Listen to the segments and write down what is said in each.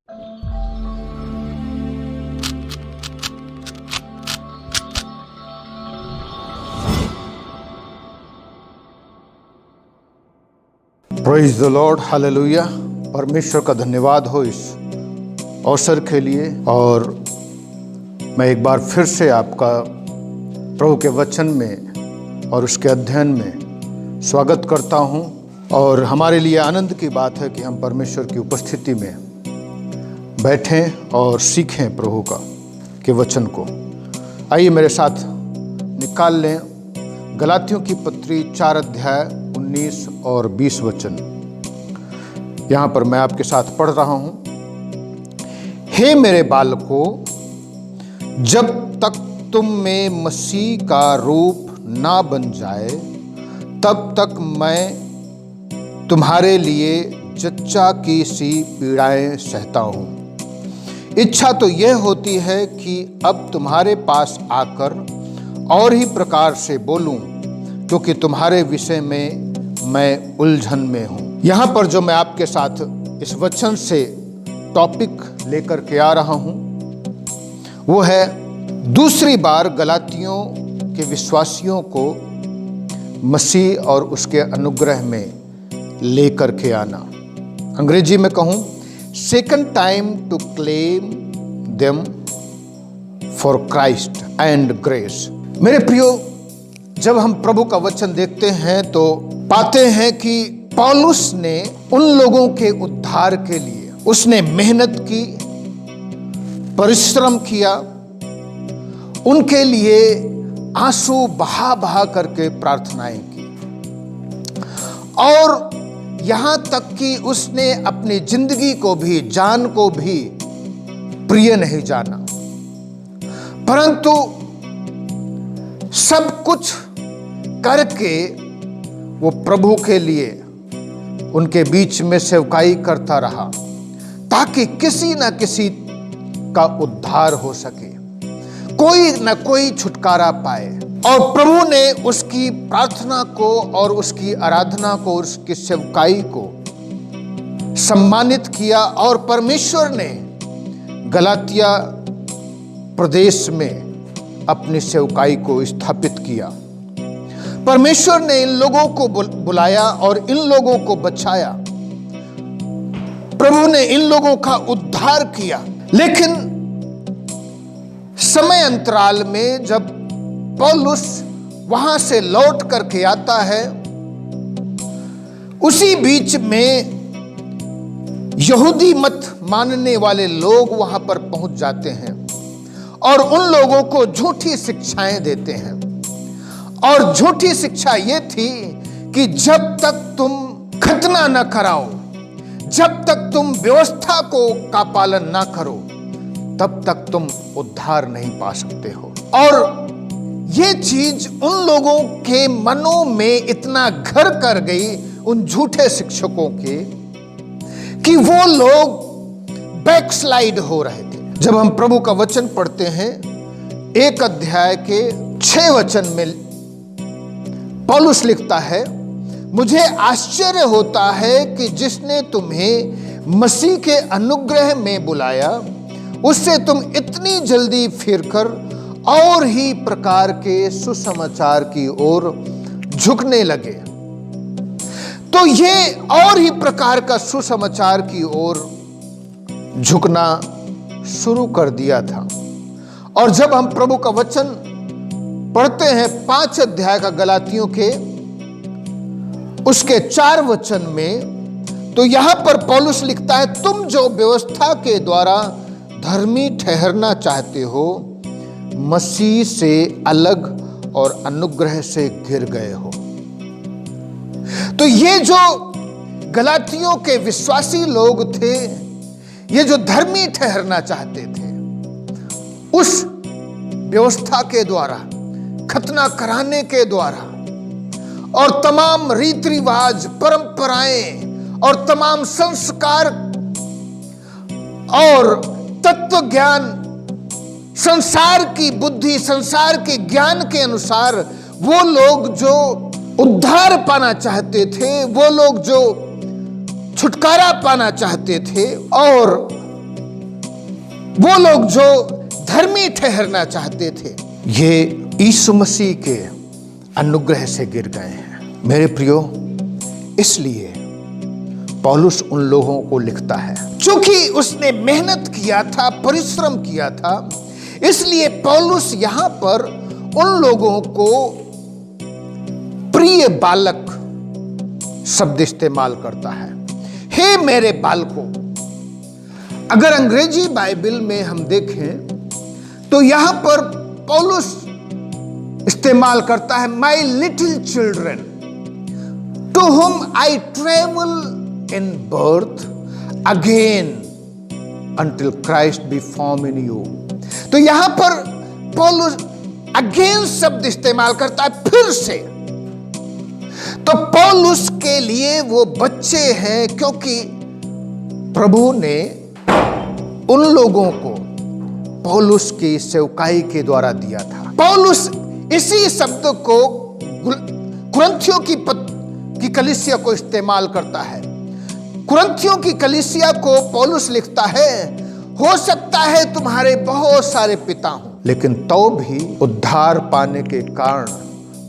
Praise the Lord, hallelujah. परमेश्वर का धन्यवाद हो इस अवसर के लिए। और मैं एक बार फिर से आपका प्रभु के वचन में और उसके अध्ययन में स्वागत करता हूं। और हमारे लिए आनंद की बात है कि हम परमेश्वर की उपस्थिति में बैठें और सीखें प्रभु के वचन को। आइए मेरे साथ निकाल लें गलातियों की पत्री 4 अध्याय 19 और 20 वचन। यहां पर मैं आपके साथ पढ़ रहा हूं। हे मेरे बालकों, जब तक तुम में मसीह का रूप ना बन जाए तब तक मैं तुम्हारे लिए जच्चा की सी पीड़ाएं सहता हूं। इच्छा तो यह होती है कि अब तुम्हारे पास आकर और ही प्रकार से बोलूं, क्योंकि तुम्हारे विषय में मैं उलझन में हूं। यहां पर जो मैं आपके साथ इस वचन से टॉपिक लेकर के आ रहा हूं वो है दूसरी बार गलातियों के विश्वासियों को मसीह और उसके अनुग्रह में लेकर के आना। अंग्रेजी में कहूं, second time to claim them for Christ and grace. मेरे प्रियो, जब हम प्रभु का वचन देखते हैं तो पाते हैं कि पौलुस ने उन लोगों के उद्धार के लिए उसने मेहनत की, परिश्रम किया, उनके लिए आंसू बहा बहा करके प्रार्थनाएं की, और यहां तक कि उसने अपनी जिंदगी को भी, जान को भी प्रिय नहीं जाना। परंतु सब कुछ करके वो प्रभु के लिए उनके बीच में सेवकाई करता रहा ताकि किसी न किसी का उद्धार हो सके, कोई न कोई छुटकारा पाए। और प्रभु ने उसकी प्रार्थना को और उसकी आराधना को, उसकी सेवकाई को सम्मानित किया। और परमेश्वर ने गलातिया प्रदेश में अपनी सेवकाई को स्थापित किया। परमेश्वर ने इन लोगों को बुलाया और इन लोगों को बचाया। प्रभु ने इन लोगों का उद्धार किया। लेकिन समय अंतराल में जब पौलुस वहां से लौट करके आता है, उसी बीच में यहूदी मत मानने वाले लोग वहां पर पहुंच जाते हैं और उन लोगों को झूठी शिक्षाएं देते हैं। और झूठी शिक्षा यह थी कि जब तक तुम खतना न कराओ, जब तक तुम व्यवस्था का पालन ना करो, तब तक तुम उद्धार नहीं पा सकते हो। और ये चीज उन लोगों के मनों में इतना घर कर गई, उन झूठे शिक्षकों के, कि वो लोग बैकस्लाइड हो रहे थे। जब हम प्रभु का वचन पढ़ते हैं 1 अध्याय के 6 वचन में पौलुस लिखता है, मुझे आश्चर्य होता है कि जिसने तुम्हें मसीह के अनुग्रह में बुलाया उससे तुम इतनी जल्दी फिरकर और ही प्रकार के सुसमाचार की ओर झुकने लगे। तो ये और ही प्रकार का सुसमाचार की ओर झुकना शुरू कर दिया था। और जब हम प्रभु का वचन पढ़ते हैं 5 अध्याय का गलातियों के उसके 4 वचन में, तो यहां पर पौलुस लिखता है, तुम जो व्यवस्था के द्वारा धर्मी ठहरना चाहते हो, मसीह से अलग और अनुग्रह से घिर गए हो। तो ये जो गलातियों के विश्वासी लोग थे, ये जो धर्मी ठहरना चाहते थे, उस व्यवस्था के द्वारा, खतना कराने के द्वारा और तमाम रीति रिवाज, परंपराएं और तमाम संस्कार और तत्व ज्ञान, संसार की बुद्धि, संसार के ज्ञान के अनुसार वो लोग जो उद्धार पाना चाहते थे, वो लोग जो छुटकारा पाना चाहते थे और वो लोग जो धर्मी ठहरना चाहते थे, ये यीशु मसीह के अनुग्रह से गिर गए हैं। मेरे प्रियो, इसलिए पौलुस उन लोगों को लिखता है, क्योंकि उसने मेहनत किया था, परिश्रम किया था, इसलिए पौलुस यहां पर उन लोगों को प्रिय बालक शब्द इस्तेमाल करता है। हे मेरे बालकों। अगर अंग्रेजी बाइबल में हम देखें तो यहां पर पौलुस इस्तेमाल करता है my little children to whom I travail in birth again until Christ be form in you. तो यहां पर पौलुस अगेन शब्द इस्तेमाल करता है, फिर से। तो पौलुस के लिए वो बच्चे हैं, क्योंकि प्रभु ने उन लोगों को पौलुस की सेवकाई के द्वारा दिया था। पौलुस इसी शब्द को कुरिन्थियों की कलीसिया को इस्तेमाल करता है। कुरिन्थियों की कलीसिया को पौलुस लिखता है, हो सकता है तुम्हारे बहुत सारे पिता हों, लेकिन तो भी उद्धार पाने के कारण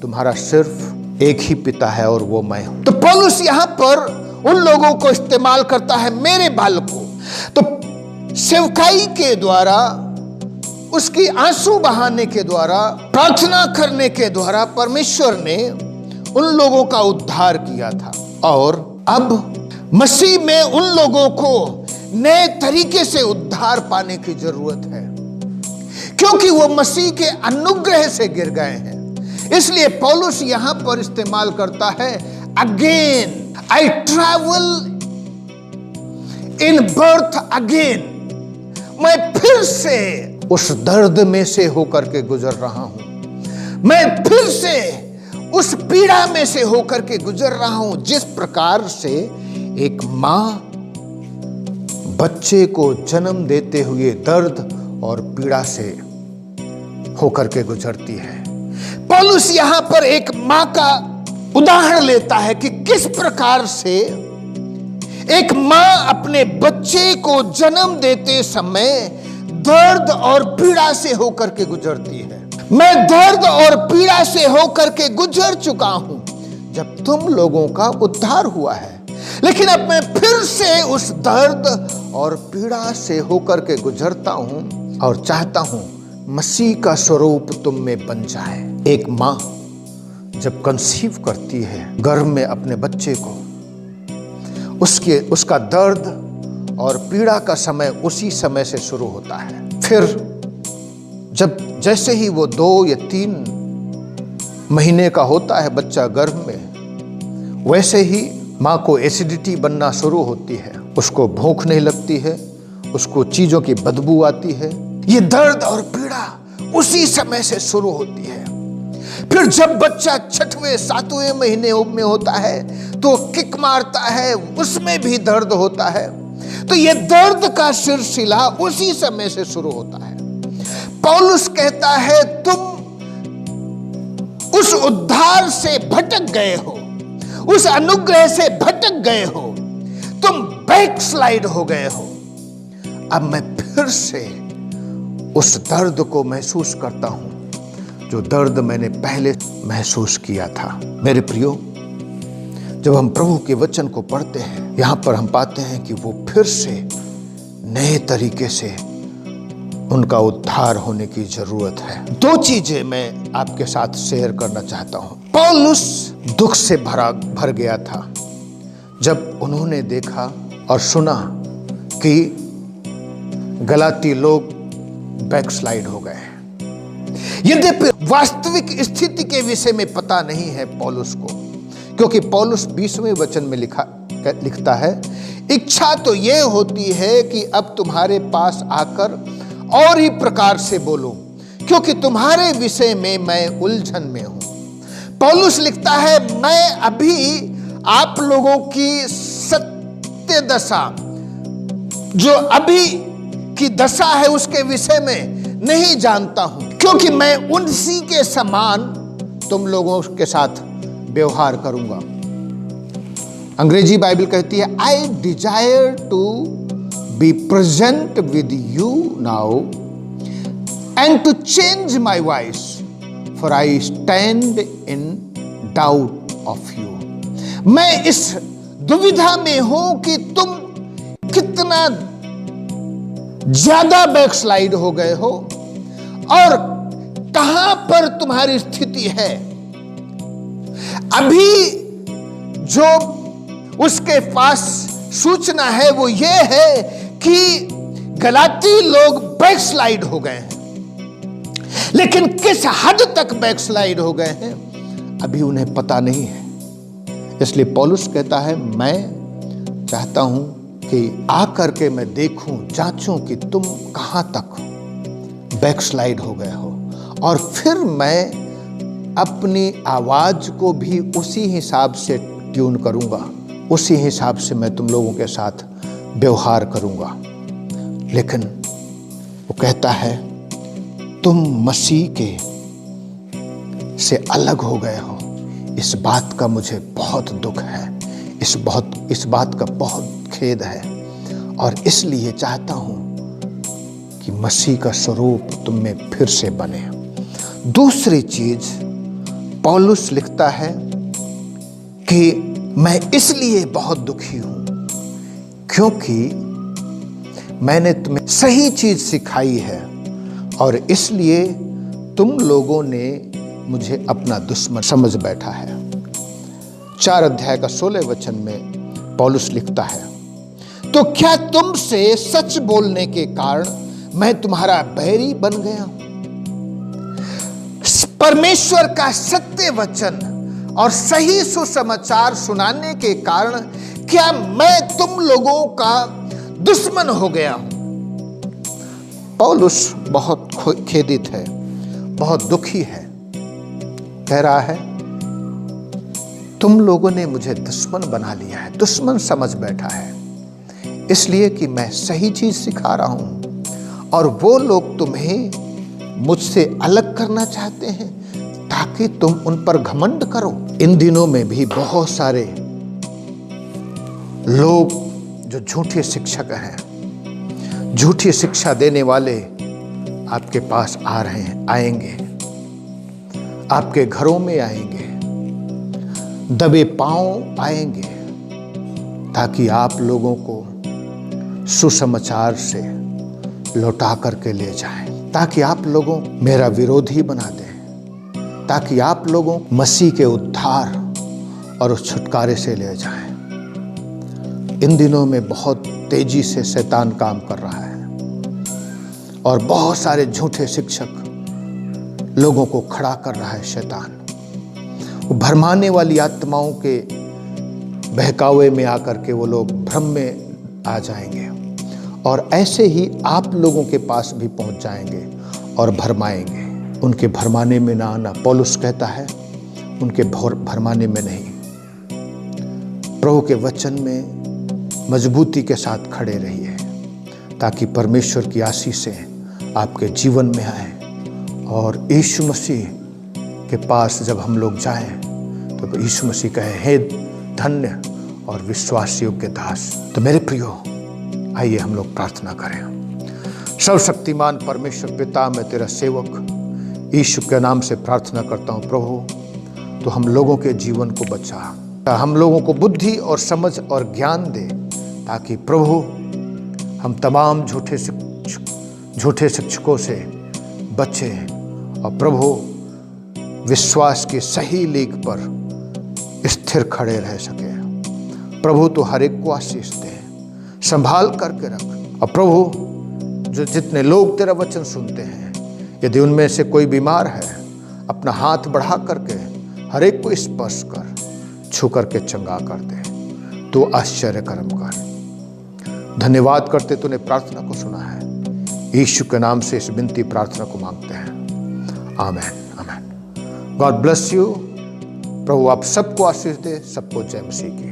तुम्हारा सिर्फ एक ही पिता है और वो मैं हूं। तो पौलुस यहां पर उन लोगों को इस्तेमाल करता है, मेरे बालकों। तो सेवकाई के द्वारा, उसकी आंसू बहाने के द्वारा, प्रार्थना करने के द्वारा परमेश्वर ने उन लोगों का उद्धार किया था। और अब मसीह में उन लोगों को नए तरीके से उद्धार पाने की जरूरत है, क्योंकि वो मसीह के अनुग्रह से गिर गए हैं। इसलिए पौलुस यहां पर इस्तेमाल करता है, again I travel in birth again. मैं फिर से उस दर्द में से होकर के गुजर रहा हूं। मैं फिर से उस पीड़ा में से होकर के गुजर रहा हूं, जिस प्रकार से एक मां बच्चे को जन्म देते हुए दर्द और पीड़ा से होकर के गुजरती है। पौलुस यहां पर एक मां का उदाहरण लेता है कि किस प्रकार से एक मां अपने बच्चे को जन्म देते समय दर्द और पीड़ा से होकर के गुजरती है। मैं दर्द और पीड़ा से होकर के गुजर चुका हूं जब तुम लोगों का उद्धार हुआ है, लेकिन अब मैं फिर से उस दर्द और पीड़ा से होकर के गुजरता हूं और चाहता हूं मसीह का स्वरूप तुम में बन जाए। एक मां जब कंसीव करती है गर्भ में अपने बच्चे को, उसका दर्द और पीड़ा का समय उसी समय से शुरू होता है। फिर जैसे ही वो 2 या 3 महीने का होता है बच्चा गर्भ में, वैसे ही माँ को एसिडिटी बनना शुरू होती है। उसको भूख नहीं लगती है, उसको चीजों की बदबू आती है। ये दर्द और पीड़ा उसी समय से शुरू होती है। फिर जब बच्चा 6वें 7वें महीने में होता है तो किक मारता है, उसमें भी दर्द होता है। तो ये दर्द का सिलसिला उसी समय से शुरू होता है। पौलुस कहता है तुम उस उद्धार से भटक गए हो, उस अनुग्रह से भटक गए हो, तुम बैकस्लाइड हो गए हो। अब मैं फिर से उस दर्द को महसूस करता हूं जो दर्द मैंने पहले महसूस किया था। मेरे प्रियो, जब हम प्रभु के वचन को पढ़ते हैं, यहां पर हम पाते हैं कि वो फिर से नए तरीके से उनका उद्धार होने की जरूरत है। 2 चीजें मैं आपके साथ शेयर करना चाहता हूं। पौलुस दुख से भर गया था जब उन्होंने देखा और सुना कि गलाती लोग बैकस्लाइड हो गए। यद्यपि वास्तविक स्थिति के विषय में पता नहीं है पौलुस को, क्योंकि पौलुस 20वें वचन में लिखता है, इच्छा तो यह होती है कि अब तुम्हारे पास आकर और ही प्रकार से बोलूं, क्योंकि तुम्हारे विषय में मैं उलझन में हूं। पौलुस लिखता है, मैं अभी आप लोगों की सत्य दशा, जो अभी की दशा है, उसके विषय में नहीं जानता हूं, क्योंकि मैं उसी के समान तुम लोगों के साथ व्यवहार करूंगा। अंग्रेजी बाइबल कहती है, I desire to be present with you now and to change my voice, for I stand in doubt of you. मैं इस दुविधा में हूं कि तुम कितना ज्यादा बैकस्लाइड हो गए हो और कहां पर तुम्हारी स्थिति है। अभी जो उसके पास सूचना है वो ये है कि गलाती लोग बैकस्लाइड हो गए हैं, लेकिन किस हद तक बैकस्लाइड हो गए हैं अभी उन्हें पता नहीं है। इसलिए पौलुस कहता है, मैं चाहता हूं कि आकर के मैं देखूं, जांचूं कि तुम कहां तक बैकस्लाइड हो गए हो, और फिर मैं अपनी आवाज को भी उसी हिसाब से ट्यून करूंगा, उसी हिसाब से मैं तुम लोगों के साथ व्यवहार करूंगा। लेकिन वो कहता है, तुम मसीह के से अलग हो गए हो। इस बात का मुझे बहुत दुख है, इस बात का बहुत खेद है, और इसलिए चाहता हूं कि मसीह का स्वरूप तुम में फिर से बने। दूसरी चीज पौलुस लिखता है कि मैं इसलिए बहुत दुखी हूं क्योंकि मैंने तुम्हें सही चीज सिखाई है और इसलिए तुम लोगों ने मुझे अपना दुश्मन समझ बैठा है। 4 अध्याय का 16 वचन में पौलुस लिखता है, तो क्या तुमसे सच बोलने के कारण मैं तुम्हारा बैरी बन गया हूं? परमेश्वर का सत्य वचन और सही सुसमाचार सुनाने के कारण क्या मैं तुम लोगों का दुश्मन हो गया हूं? पौलुस बहुत खेदित है, बहुत दुखी है। कह रहा है, तुम लोगों ने मुझे दुश्मन बना लिया है, दुश्मन समझ बैठा है, इसलिए कि मैं सही चीज सिखा रहा हूं और वो लोग तुम्हें मुझसे अलग करना चाहते हैं ताकि तुम उन पर घमंड करो। इन दिनों में भी बहुत सारे लोग जो झूठे शिक्षक हैं, झूठी शिक्षा देने वाले आपके पास आ रहे हैं, आएंगे, आपके घरों में आएंगे, दबे पांव आएंगे, ताकि आप लोगों को सुसमाचार से लौटा करके ले जाएं, ताकि आप लोगों मेरा विरोधी बना दें, ताकि आप लोगों मसीह के उद्धार और उस छुटकारे से ले जाएं। इन दिनों में बहुत तेजी से शैतान काम कर रहा है और बहुत सारे झूठे शिक्षक लोगों को खड़ा कर रहा है शैतान। वो भरमाने वाली आत्माओं के बहकावे में आकर के वो लोग भ्रम में आ जाएंगे और ऐसे ही आप लोगों के पास भी पहुंच जाएंगे और भरमाएंगे। उनके भरमाने में ना आना, पौलुस कहता है, उनके भरमाने में नहीं। प्रभु के वचन में मजबूती के साथ खड़े रहिए ताकि परमेश्वर की आशीषें आपके जीवन में आए और यीशु मसीह के पास जब हम लोग जाएं तो यीशु मसीह कहे, हे धन्य और विश्वास योग्य दास। तो मेरे प्रियो, आइए हम लोग प्रार्थना करें। सर्वशक्तिमान परमेश्वर पिता, मैं तेरा सेवक यीशु के नाम से प्रार्थना करता हूँ प्रभु, तो हम लोगों के जीवन को बचा, हम लोगों को बुद्धि और समझ और ज्ञान दे, ताकि प्रभु हम तमाम झूठे शिक्षकों से बचे और प्रभु विश्वास की सही लीक पर स्थिर खड़े रह सके। प्रभु तो हर एक को आशीष दे, संभाल करके रख। और प्रभु जो जितने लोग तेरा वचन सुनते हैं, यदि उनमें से कोई बीमार है, अपना हाथ बढ़ा करके हर एक को स्पर्श कर, छू करके चंगा कर दे। तो आश्चर्य कर्म कर। धन्यवाद करते तूने प्रार्थना को सुना है। यीशु के नाम से इस विनती प्रार्थना को मांगते हैं, आमीन आमीन। God bless you. प्रभु आप सबको आशीष दे, सबको जय मसीह की।